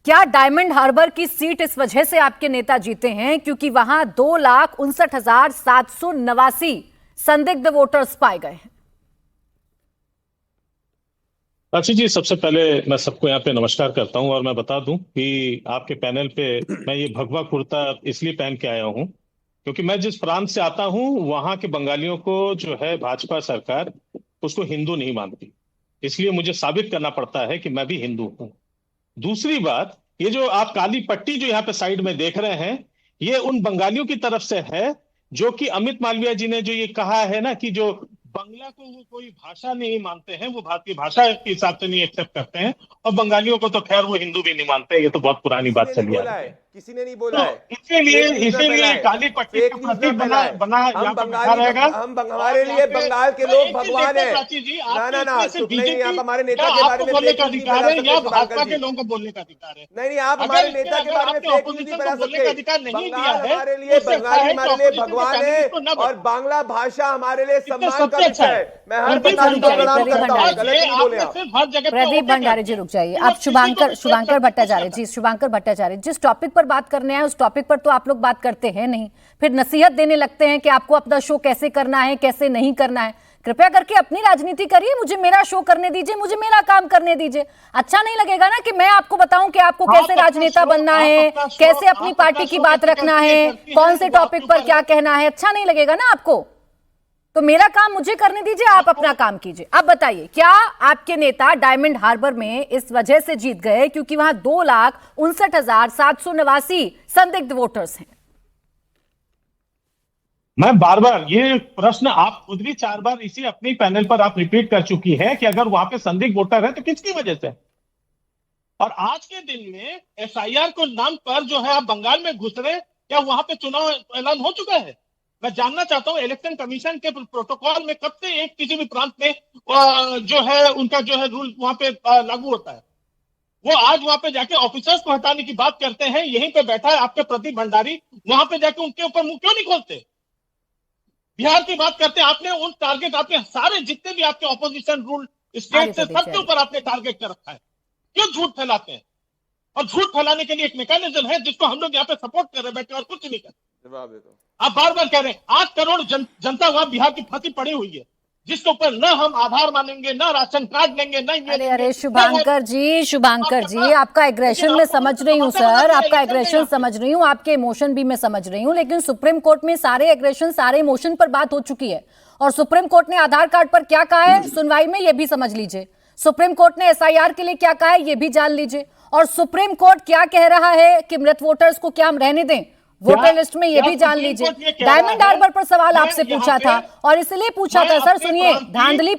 क्या diamond harbour की seat इस वजह से आपके नेता जीते हैं क्योंकि वहां 2,59,789 संदिग्ध वोटर्स पाए गए हैं? प्राची जी, सबसे पहले मैं सबको यहाँ पे नमस्कार करता हूँ और मैं बता दूं कि आपके पैनल पे मैं ये भगवा कुर्ता इसलिए पहन के आया हूँ क्योंकि मैं जिस प्रांत से आता हूँ वहां के बंगालियों को जो है भाजपा सरकार उसको हिंदू नहीं मानती। इसलिए मुझे साबित करना पड़ता है कि मैं भी हिंदू हूँ। दूसरी बात, ये जो आप काली पट्टी जो यहाँ पे साइड में देख रहे हैं, ये उन बंगालियों की तरफ से है जो कि अमित मालवीय जी ने जो ये कहा है ना कि जो बंगला को वो कोई भाषा नहीं मानते हैं, वो भारतीय भाषा के हिसाब से नहीं एक्सेप्ट करते हैं, और बंगालियों को तो खैर वो हिंदू भी नहीं मानते। ये तो बहुत पुरानी बात चली आ रही है। किसी ने नहीं बोला है, इसीलिए काली पट्टी का प्रतीक बना बना यहाँ पर बैठा रहेगा। हमारे लिए बंगाल के लोग भगवान है। ना ना नहीं, आप हमारे नेता के बारे में बोलने का अधिकार है या भाजपा के लोगों को बोलने का अधिकार है? नहीं, आप हमारे नेता के बारे में फेक न्यूज़ नहीं फैला सकते। बंगाल हमारे लिए, बंगाली हमारे लिए भगवान है और बांग्ला भाषा हमारे लिए सम्मान का विषय है। मैं हर प्रधान का प्रणाम करता हूँ, गलत नहीं बोले आप। प्रदीप भंडारी जी रुक जाइए। आप शुभांकर भट्टाचार्य जी, शुभांकर भट्टाचार्य जिस टॉपिक पर बात करने आए उस टॉपिक पर तो आप लोग बात करते हैं नहीं, फिर नसीहत देने लगते हैं कि आपको अपना शो कैसे करना है कैसे नहीं करना है। कृपया करके अपनी राजनीति करिए, मुझे मेरा शो करने दीजिए, मुझे मेरा काम करने दीजिए। अच्छा नहीं लगेगा ना कि मैं आपको बताऊं कि आपको कैसे राजनेता बनना है, कैसे अपनी पार्टी की बात रखना है, कौन से टॉपिक पर क्या कहना है। अच्छा नहीं लगेगा ना आपको, तो मेरा काम मुझे करने दीजिए, आप अपना काम कीजिए। अब बताइए, क्या आपके नेता डायमंड हार्बर में इस वजह से जीत गए क्योंकि वहां 2,59,789 संदिग्ध वोटर्स हैं? मैं बार बार ये प्रश्न आप खुद भी 4 बार इसी अपने पैनल पर आप रिपीट कर चुकी है कि अगर वहां पे संदिग्ध वोटर है तो किसकी वजह से? और आज के दिन में एसआईआर को नाम पर जो है आप बंगाल में घुस रहे, क्या वहां पे चुनाव ऐलान हो चुका है? मैं जानना चाहता हूं इलेक्शन कमीशन के प्रोटोकॉल में कब से एक किसी भी प्रांत में जो है उनका जो है रूल वहां पे लागू होता है। वो आज वहां पे जाके ऑफिसर्स को हटाने की बात करते हैं, यहीं पे बैठा है आपके प्रदीप भंडारी, वहां पे जाके उनके ऊपर मुंह क्यों नहीं खोलते? बिहार की बात करते हैं, आपने उन टारगेट, आपने सारे जितने भी आपके ऑपोजिशन रूल स्टेट से सबके ऊपर आपने टारगेट कर रखा है। क्यों झूठ फैलाते हैं? और झूठ फैलाने के लिए एक मैकेनिज्म है जिसको हम लोग यहाँ पे सपोर्ट कर रहे हैं बैठे और कुछ नहीं कर रहे। जवाब दे दो। आप बार बार कह रहे हैं 8 करोड़ जनता वहां बिहार की फंसी पड़ी हुई है, जिसके ऊपर न हम आधार मानेंगे, न राशन कार्ड लेंगे, न ये। अरे शुभांकर जी, आपका एग्रेशन मैं समझ रही हूँ सर, आपका एग्रेशन समझ रही हूँ, आपके इमोशन भी मैं समझ रही हूँ, लेकिन सुप्रीम कोर्ट में सारे एग्रेशन सारे इमोशन पर बात हो चुकी है और सुप्रीम कोर्ट ने आधार कार्ड पर क्या कहा है सुनवाई में ये भी समझ लीजिए। सुप्रीम कोर्ट ने एसआईआर के लिए क्या कहा है ये भी जान लीजिए, और सुप्रीम कोर्ट क्या कह रहा है कि मृत वोटर्स को क्या हम रहने दें वोटर लिस्ट में, ये भी जान लीजिए। डायमंड हार्बर पर सवाल आपसे पूछा था और इसलिए पूछा था सर, सुनिए, धांधली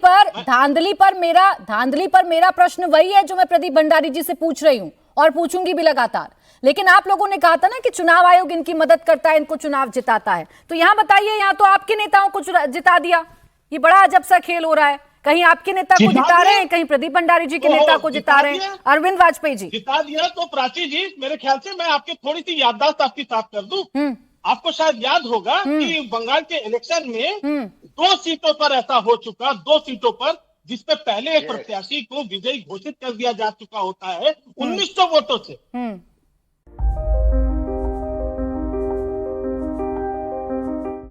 पर मेरा प्रश्न वही है जो मैं प्रदीप भंडारी जी से पूछ रही हूं और पूछूंगी भी लगातार। लेकिन आप लोगों ने कहा था ना कि चुनाव आयोग इनकी मदद करता है, इनको चुनाव जिताता है, तो यहां बताइए, यहां तो आपके नेताओं को जिता दिया। ये बड़ा अजब सा खेल हो रहा है, कहीं आपके नेता को जिता रहे हैं, कहीं प्रदीप भंडारी जी के नेता को जिता रहे हैं, अरविंद वाजपेयी जी जिता दिया। तो प्राची जी, मेरे ख्याल से मैं आपकी थोड़ी सी याददाश्त आपकी साफ कर दूं। आपको शायद याद होगा कि बंगाल के इलेक्शन में 2 सीटों पर ऐसा हो चुका, 2 सीटों पर जिसपे पहले एक प्रत्याशी को विजयी घोषित कर दिया जा चुका होता है 1900 वोटों से।